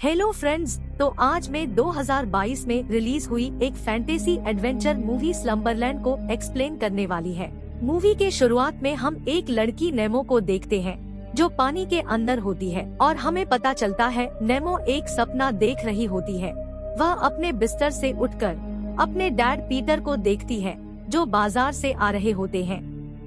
Hello friends, तो आज मैं 2022 में रिलीज हुई एक फैंटेसी एडवेंचर मूवी स्लम्बरलैंड को एक्सप्लेन करने वाली है। मूवी के शुरुआत में हम एक लड़की नेमो को देखते हैं जो पानी के अंदर होती है और हमें पता चलता है नेमो एक सपना देख रही होती है। वह अपने बिस्तर से उठकर अपने डैड पीटर को देखती है जो बाजार से आ रहे होते हैं।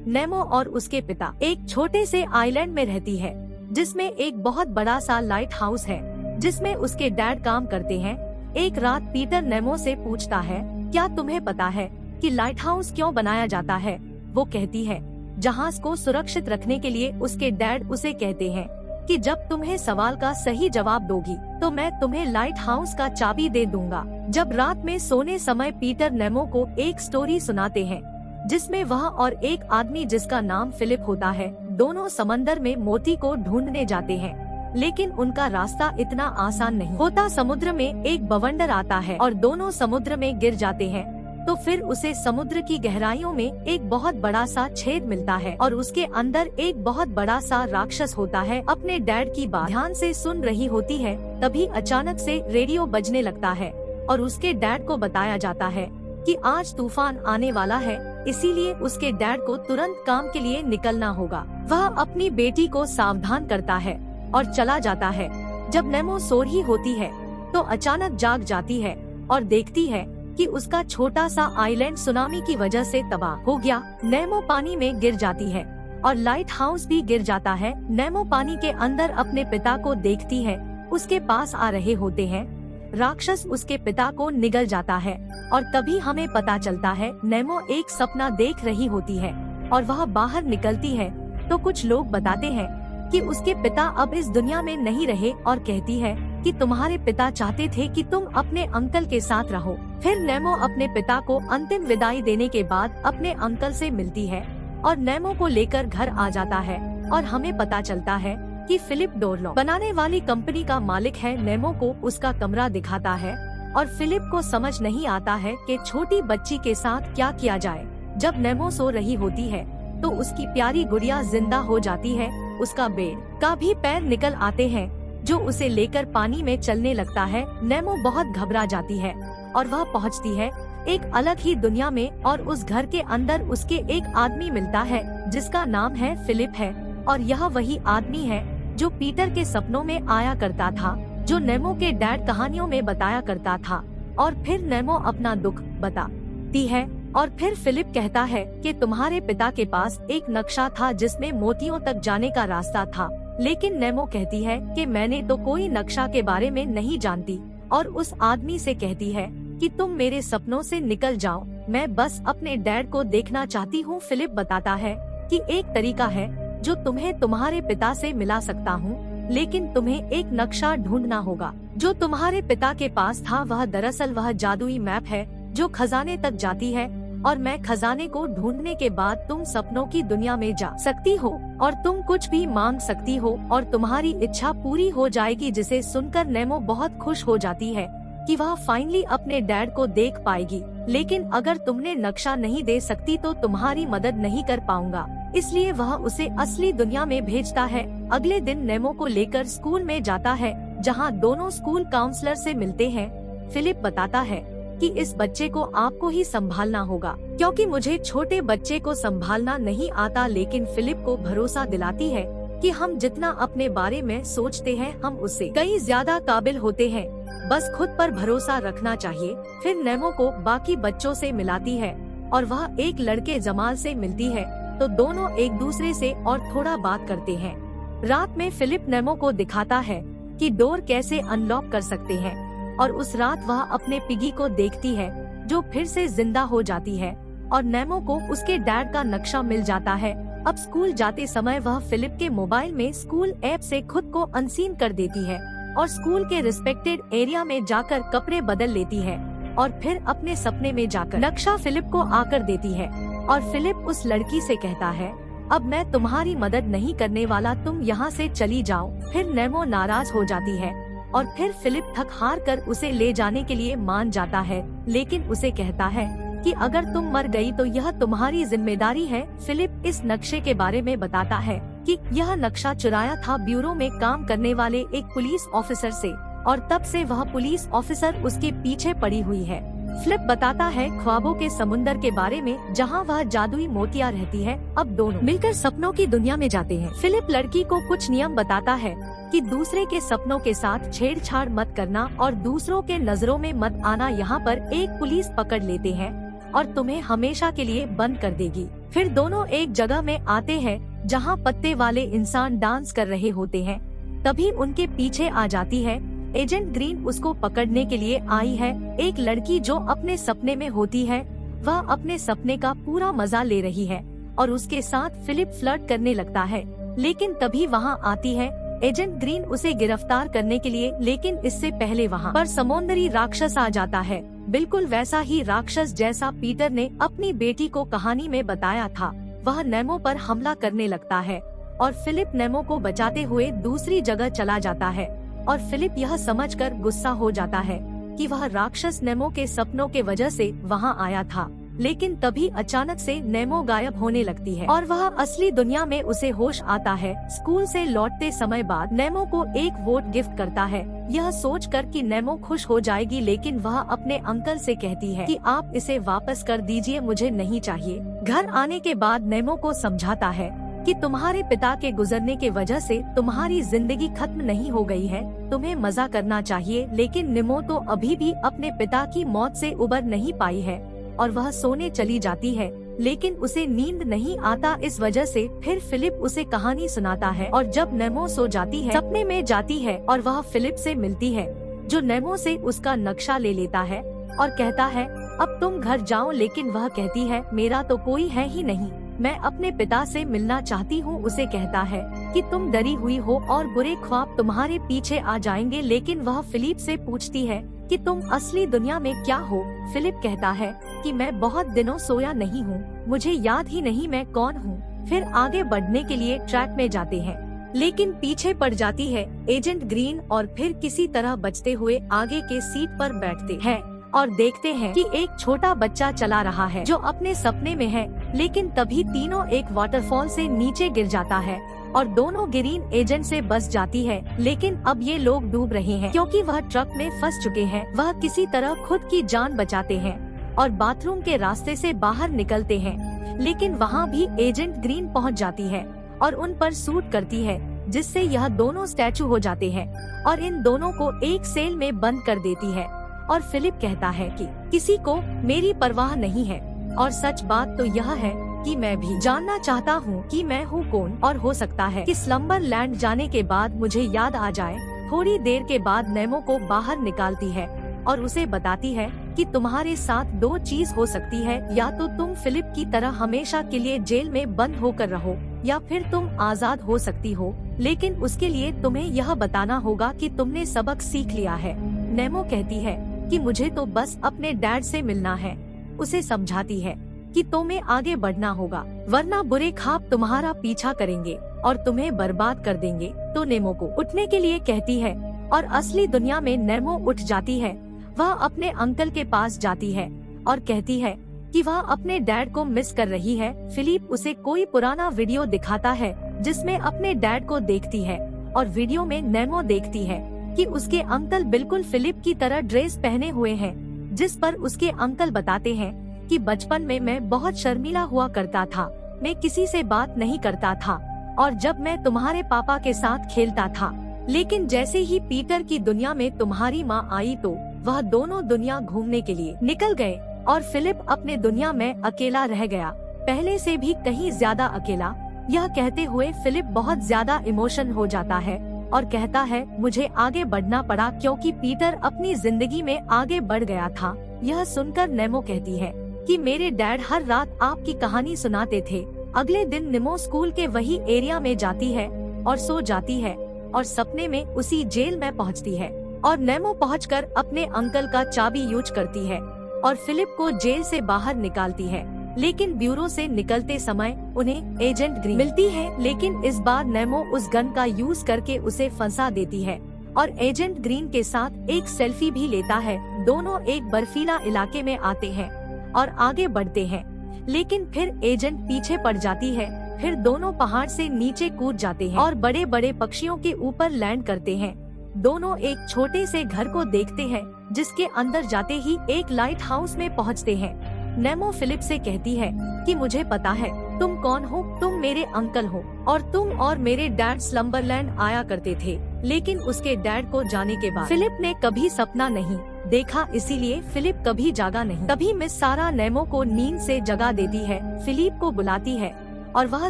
नेमो और उसके पिता एक छोटे से आइलैंड में रहती है जिसमें एक बहुत बड़ा सा लाइट हाउस है जिसमें उसके डैड काम करते हैं। एक रात पीटर नेमो से पूछता है, क्या तुम्हें पता है कि लाइट हाउस क्यों बनाया जाता है? वो कहती है, जहाज को सुरक्षित रखने के लिए। उसके डैड उसे कहते हैं कि जब तुम्हें सवाल का सही जवाब दोगी तो मैं तुम्हें लाइट हाउस का चाबी दे दूंगा। जब रात में सोने समय पीटर नेमो को एक स्टोरी सुनाते हैं जिसमें वह और एक आदमी जिसका नाम फिलिप होता है दोनों समंदर में मोती को ढूंढने जाते हैं, लेकिन उनका रास्ता इतना आसान नहीं होता। समुद्र में एक बवंडर आता है और दोनों समुद्र में गिर जाते हैं। तो फिर उसे समुद्र की गहराइयों में एक बहुत बड़ा सा छेद मिलता है और उसके अंदर एक बहुत बड़ा सा राक्षस होता है। अपने डैड की बात ध्यान से सुन रही होती है, तभी अचानक से रेडियो बजने लगता है और उसके डैड को बताया जाता है कि आज तूफान आने वाला है, इसीलिए उसके डैड को तुरंत काम के लिए निकलना होगा। वह अपनी बेटी को सावधान करता है और चला जाता है। जब नेमो सो रही होती है तो अचानक जाग जाती है और देखती है कि उसका छोटा सा आइलैंड सुनामी की वजह से तबाह हो गया। नेमो पानी में गिर जाती है और लाइट हाउस भी गिर जाता है। नेमो पानी के अंदर अपने पिता को देखती है, उसके पास आ रहे होते हैं। राक्षस उसके पिता को निगल जाता है और तभी हमें पता चलता है नेमो एक सपना देख रही होती है और वह बाहर निकलती है तो कुछ लोग बताते हैं कि उसके पिता अब इस दुनिया में नहीं रहे और कहती है कि तुम्हारे पिता चाहते थे कि तुम अपने अंकल के साथ रहो। फिर नेमो अपने पिता को अंतिम विदाई देने के बाद अपने अंकल से मिलती है और नेमो को लेकर घर आ जाता है और हमें पता चलता है कि फिलिप डोरलॉ बनाने वाली कंपनी का मालिक है। नेमो को उसका कमरा दिखाता है और फिलिप को समझ नहीं आता है कि छोटी बच्ची के साथ क्या किया जाए। जब नेमो सो रही होती है तो उसकी प्यारी गुड़िया जिंदा हो जाती है। उसका बेड का भी पैर निकल आते हैं जो उसे लेकर पानी में चलने लगता है। नेमो बहुत घबरा जाती है और वह पहुंचती है एक अलग ही दुनिया में और उस घर के अंदर उसके एक आदमी मिलता है जिसका नाम है फिलिप है और यह वही आदमी है जो पीटर के सपनों में आया करता था, जो नेमो के डैड कहानियों में बताया करता था। और फिर नेमो अपना दुख बताती है और फिर फिलिप कहता है कि तुम्हारे पिता के पास एक नक्शा था जिसमें मोतियों तक जाने का रास्ता था, लेकिन नेमो कहती है कि मैंने तो कोई नक्शा के बारे में नहीं जानती और उस आदमी से कहती है कि तुम मेरे सपनों से निकल जाओ, मैं बस अपने डैड को देखना चाहती हूँ। फिलिप बताता है कि एक तरीका है जो तुम्हें तुम्हारे पिता से मिला सकता हूँ, लेकिन तुम्हें एक नक्शा ढूंढना होगा जो तुम्हारे पिता के पास था। वह दरअसल वह जादुई मैप है जो खजाने तक जाती है और मैं खजाने को ढूंढने के बाद तुम सपनों की दुनिया में जा सकती हो और तुम कुछ भी मांग सकती हो और तुम्हारी इच्छा पूरी हो जाएगी। जिसे सुनकर नेमो बहुत खुश हो जाती है कि वह फाइनली अपने डैड को देख पाएगी, लेकिन अगर तुमने नक्शा नहीं दे सकती तो तुम्हारी मदद नहीं कर पाऊंगा। इसलिए वह उसे असली दुनिया में भेजता है। अगले दिन नेमो को लेकर स्कूल में जाता है जहाँ दोनों स्कूल काउंसलर से मिलते हैं। फिलिप बताता है कि इस बच्चे को आपको ही संभालना होगा क्योंकि मुझे छोटे बच्चे को संभालना नहीं आता, लेकिन फिलिप को भरोसा दिलाती है कि हम जितना अपने बारे में सोचते हैं हम उससे कई ज्यादा काबिल होते हैं, बस खुद पर भरोसा रखना चाहिए। फिर नेमो को बाकी बच्चों से मिलाती है और वह एक लड़के जमाल से मिलती है तो दोनों एक दूसरे से और थोड़ा बात करते हैं। रात में फिलिप नेमो को दिखाता है कि डोर कैसे अनलॉक कर सकते हैं और उस रात वह अपने पिगी को देखती है जो फिर से जिंदा हो जाती है और नेमो को उसके डैड का नक्शा मिल जाता है। अब स्कूल जाते समय वह फिलिप के मोबाइल में स्कूल ऐप से खुद को अनसीन कर देती है और स्कूल के रिस्पेक्टेड एरिया में जाकर कपड़े बदल लेती है और फिर अपने सपने में जाकर नक्शा फिलिप को आकर देती है और फिलिप उस लड़की से कहता है, अब मैं तुम्हारी मदद नहीं करने वाला, तुम यहाँ से चली जाओ। फिर नेमो नाराज हो जाती है और फिर फिलिप थक हार कर उसे ले जाने के लिए मान जाता है, लेकिन उसे कहता है कि अगर तुम मर गई तो यह तुम्हारी जिम्मेदारी है। फिलिप इस नक्शे के बारे में बताता है कि यह नक्शा चुराया था ब्यूरो में काम करने वाले एक पुलिस ऑफिसर से और तब से वह पुलिस ऑफिसर उसके पीछे पड़ी हुई है। फिलिप बताता है ख्वाबों के समुंदर के बारे में जहाँ वह जादुई मोतियां रहती है। अब दोनों मिलकर सपनों की दुनिया में जाते हैं। फिलिप लड़की को कुछ नियम बताता है कि दूसरे के सपनों के साथ छेड़छाड़ मत करना और दूसरों के नजरों में मत आना। यहाँ पर एक पुलिस पकड़ लेते हैं और तुम्हें हमेशा के लिए बंद कर देगी। फिर दोनों एक जगह में आते हैं जहाँ पत्ते वाले इंसान डांस कर रहे होते हैं। तभी उनके पीछे आ जाती है एजेंट ग्रीन। उसको पकड़ने के लिए आई है एक लड़की जो अपने सपने में होती है। वह अपने सपने का पूरा मजा ले रही है और उसके साथ फिलिप फ्लर्ट करने लगता है। लेकिन तभी वहाँ आती है एजेंट ग्रीन उसे गिरफ्तार करने के लिए। लेकिन इससे पहले वहाँ पर समुद्री राक्षस आ जाता है, बिल्कुल वैसा ही राक्षस जैसा पीटर ने अपनी बेटी को कहानी में बताया था। वह नेमो पर हमला करने लगता है और फिलिप नेमो को बचाते हुए दूसरी जगह चला जाता है। और फिलिप यह समझकर गुस्सा हो जाता है कि वह राक्षस नेमो के सपनों के वजह से वहां आया था। लेकिन तभी अचानक से नेमो गायब होने लगती है और वह असली दुनिया में उसे होश आता है। स्कूल से लौटते समय बाद नेमो को एक वोट गिफ्ट करता है, यह सोचकर कि नेमो खुश हो जाएगी। लेकिन वह अपने अंकल से कहती है कि आप इसे वापस कर दीजिए, मुझे नहीं चाहिए। घर आने के बाद नेमो को समझाता है कि तुम्हारे पिता के गुजरने के वजह से तुम्हारी जिंदगी खत्म नहीं हो गई है, तुम्हें मजा करना चाहिए। लेकिन नेमो तो अभी भी अपने पिता की मौत से उबर नहीं पाई है और वह सोने चली जाती है। लेकिन उसे नींद नहीं आता, इस वजह से फिर फिलिप उसे कहानी सुनाता है। और जब नेमो सो जाती है सपने में जाती है और वह फिलिप से मिलती है, जो नेमो से उसका नक्शा ले लेता है और कहता है अब तुम घर जाओ। लेकिन वह कहती है मेरा तो कोई है ही नहीं, मैं अपने पिता से मिलना चाहती हूँ। उसे कहता है कि तुम डरी हुई हो और बुरे ख्वाब तुम्हारे पीछे आ जाएंगे। लेकिन वह फिलिप से पूछती है कि तुम असली दुनिया में क्या हो। फिलिप कहता है कि मैं बहुत दिनों सोया नहीं हूँ, मुझे याद ही नहीं मैं कौन हूँ। फिर आगे बढ़ने के लिए ट्रैक में जाते हैं, लेकिन पीछे पड़ जाती है एजेंट ग्रीन और फिर किसी तरह बचते हुए आगे के सीट पर बैठते हैं और देखते हैं कि एक छोटा बच्चा चला रहा है जो अपने सपने में है। लेकिन तभी तीनों एक वाटरफॉल से नीचे गिर जाता है और दोनों ग्रीन एजेंट से बच जाती है। लेकिन अब ये लोग डूब रहे हैं क्योंकि वह ट्रक में फंस चुके हैं। वह किसी तरह खुद की जान बचाते हैं और बाथरूम के रास्ते से बाहर निकलते हैं। लेकिन वहाँ भी एजेंट ग्रीन पहुँच जाती है और उन पर सूट करती है, जिससे यह दोनों स्टैचू हो जाते हैं और इन दोनों को एक सेल में बंद कर देती है। और फिलिप कहता है कि किसी को मेरी परवाह नहीं है और सच बात तो यह है कि मैं भी जानना चाहता हूँ कि मैं हूँ कौन। और हो सकता है कि स्लम्बरलैंड जाने के बाद मुझे याद आ जाए। थोड़ी देर के बाद नेमो को बाहर निकालती है और उसे बताती है कि तुम्हारे साथ दो चीज हो सकती है, या तो तुम फिलिप की तरह हमेशा के लिए जेल में बंद होकर रहो या फिर तुम आजाद हो सकती हो। लेकिन उसके लिए तुम्हें यह बताना होगा कि तुमने सबक सीख लिया है। नेमो कहती है कि मुझे तो बस अपने डैड से मिलना है। उसे समझाती है कि तुम्हें आगे बढ़ना होगा, वरना बुरे ख्वाब तुम्हारा पीछा करेंगे और तुम्हें बर्बाद कर देंगे। तो नेमो को उठने के लिए कहती है और असली दुनिया में नेमो उठ जाती है। वह अपने अंकल के पास जाती है और कहती है कि वह अपने डैड को मिस कर रही है। फिलिप उसे कोई पुराना वीडियो दिखाता है जिसमें अपने डैड को देखती है और वीडियो में नेमो देखती है कि उसके अंकल बिल्कुल फिलिप की तरह ड्रेस पहने हुए हैं, जिस पर उसके अंकल बताते हैं कि बचपन में मैं बहुत शर्मीला हुआ करता था, मैं किसी से बात नहीं करता था और जब मैं तुम्हारे पापा के साथ खेलता था। लेकिन जैसे ही पीटर की दुनिया में तुम्हारी माँ आई तो वह दोनों दुनिया घूमने के लिए निकल गए और फिलिप अपने दुनिया में अकेला रह गया, पहले से भी कहीं ज्यादा अकेला। यह कहते हुए फिलिप बहुत ज्यादा इमोशन हो जाता है और कहता है मुझे आगे बढ़ना पड़ा क्योंकि पीटर अपनी जिंदगी में आगे बढ़ गया था। यह सुनकर नेमो कहती है कि मेरे डैड हर रात आपकी कहानी सुनाते थे। अगले दिन नेमो स्कूल के वही एरिया में जाती है और सो जाती है और सपने में उसी जेल में पहुंचती है और नेमो पहुंचकर अपने अंकल का चाबी यूज करती है और फिलिप को जेल से बाहर निकालती है। लेकिन ब्यूरो से निकलते समय उन्हें एजेंट ग्रीन मिलती है, लेकिन इस बार नेमो उस गन का यूज करके उसे फंसा देती है और एजेंट ग्रीन के साथ एक सेल्फी भी लेता है। दोनों एक बर्फीला इलाके में आते हैं और आगे बढ़ते हैं, लेकिन फिर एजेंट पीछे पड़ जाती है। फिर दोनों पहाड़ से नीचे कूद जाते हैं और बड़े बड़े पक्षियों के ऊपर लैंड करते हैं। दोनों एक छोटे से घर को देखते हैं, जिसके अंदर जाते ही एक लाइट हाउस में पहुंचते हैं। नेमो फिलिप से कहती है कि मुझे पता है तुम कौन हो, तुम मेरे अंकल हो और तुम और मेरे डैड स्लम्बरलैंड आया करते थे। लेकिन उसके डैड को जाने के बाद फिलिप ने कभी सपना नहीं देखा, इसीलिए फिलिप कभी जागा नहीं। तभी मिस सारा नेमो को नींद से जगा देती है, फिलिप को बुलाती है और वह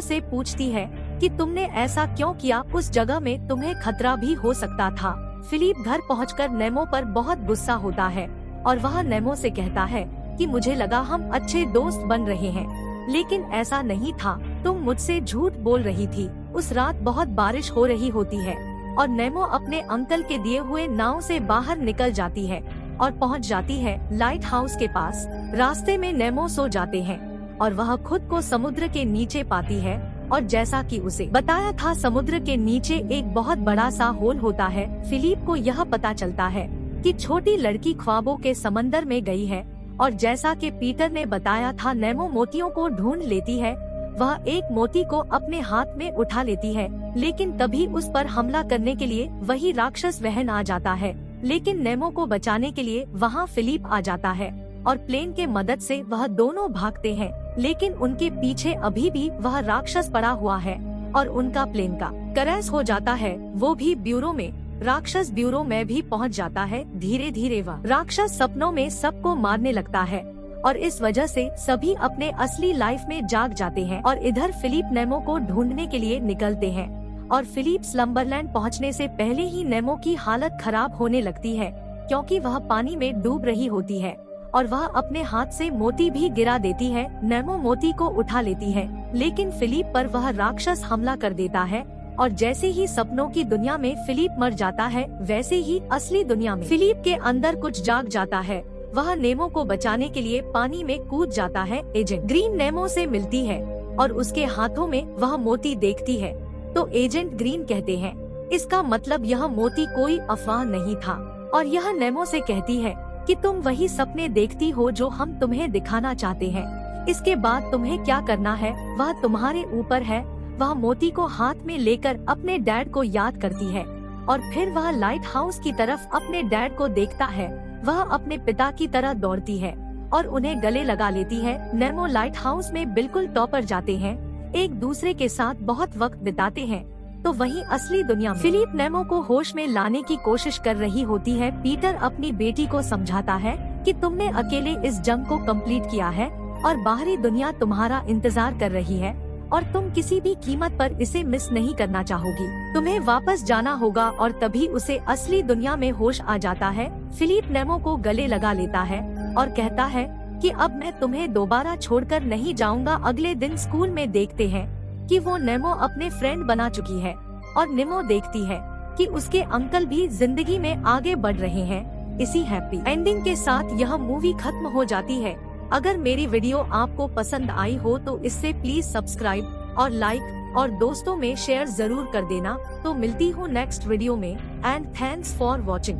से पूछती है कि तुमने ऐसा क्यों किया, उस जगह में तुम्हें खतरा भी हो सकता था। फिलिप घर पहुंचकर नेमो पर बहुत गुस्सा होता है और वह नेमो से कहता है कि मुझे लगा हम अच्छे दोस्त बन रहे हैं, लेकिन ऐसा नहीं था, तुम मुझसे झूठ बोल रही थी। उस रात बहुत बारिश हो रही होती है और नेमो अपने अंकल के दिए हुए नाव से बाहर निकल जाती है और पहुंच जाती है लाइट हाउस के पास। रास्ते में नेमो सो जाते हैं और वह खुद को समुद्र के नीचे पाती है और जैसा कि उसे बताया था समुद्र के नीचे एक बहुत बड़ा सा होल होता है। फिलिप को यह पता चलता है कि छोटी लड़की ख्वाबों के समंदर में गई है और जैसा कि पीटर ने बताया था नेमो मोतियों को ढूंढ लेती है। वह एक मोती को अपने हाथ में उठा लेती है, लेकिन तभी उस पर हमला करने के लिए वही राक्षस वहन आ जाता है। लेकिन नेमो को बचाने के लिए वहाँ फिलिप आ जाता है और प्लेन के मदद से वह दोनों भागते हैं, लेकिन उनके पीछे अभी भी वह राक्षस पड़ा हुआ है और उनका प्लेन का क्रैश हो जाता है, वो भी ब्यूरो में। राक्षस ब्यूरो में भी पहुंच जाता है। धीरे धीरे वह राक्षस सपनों में सबको मारने लगता है और इस वजह से सभी अपने असली लाइफ में जाग जाते हैं। और इधर फिलिप नेमो को ढूंढने के लिए निकलते हैं और फिलिप स्लम्बरलैंड पहुंचने से पहले ही नेमो की हालत खराब होने लगती है, क्योंकि वह पानी में डूब रही होती है और वह अपने हाथ से मोती भी गिरा देती है। नेमो मोती को उठा लेती है, लेकिन फिलिप पर वह राक्षस हमला कर देता है और जैसे ही सपनों की दुनिया में फिलिप मर जाता है, वैसे ही असली दुनिया में फिलिप के अंदर कुछ जाग जाता है। वह नेमो को बचाने के लिए पानी में कूद जाता है। एजेंट ग्रीन नेमो से मिलती है और उसके हाथों में वह मोती देखती है, तो एजेंट ग्रीन कहते हैं इसका मतलब यह मोती कोई अफवाह नहीं था और यह नेमो से कहती है कि तुम वही सपने देखती हो जो हम तुम्हें दिखाना चाहते हैं। इसके बाद तुम्हें क्या करना है वह तुम्हारे ऊपर है। वह मोती को हाथ में लेकर अपने डैड को याद करती है और फिर वह लाइट हाउस की तरफ अपने डैड को देखता है। वह अपने पिता की तरह दौड़ती है और उन्हें गले लगा लेती है। नेमो लाइट हाउस में बिल्कुल टॉपर जाते हैं, एक दूसरे के साथ बहुत वक्त बिताते हैं। तो वहीं असली दुनिया में फिलिप नेमो को होश में लाने की कोशिश कर रही होती है। पीटर अपनी बेटी को समझाता है कि तुमने अकेले इस जंग को कंप्लीट किया है और बाहरी दुनिया तुम्हारा इंतजार कर रही है और तुम किसी भी कीमत पर इसे मिस नहीं करना चाहोगी। तुम्हें वापस जाना होगा और तभी उसे असली दुनिया में होश आ जाता है। फिलिप नेमो को गले लगा लेता है और कहता है कि अब मैं तुम्हें दोबारा छोड़कर नहीं जाऊंगा। अगले दिन स्कूल में देखते हैं कि वो नेमो अपने फ्रेंड बना चुकी है और नेमो देखती है कि उसके अंकल भी जिंदगी में आगे बढ़ रहे हैं। इसी हैप्पी एंडिंग के साथ यह मूवी खत्म हो जाती है। अगर मेरी वीडियो आपको पसंद आई हो तो इससे प्लीज सब्सक्राइब और लाइक और दोस्तों में शेयर जरूर कर देना। तो मिलती हूँ नेक्स्ट वीडियो में एंड थैंक्स फॉर वॉचिंग।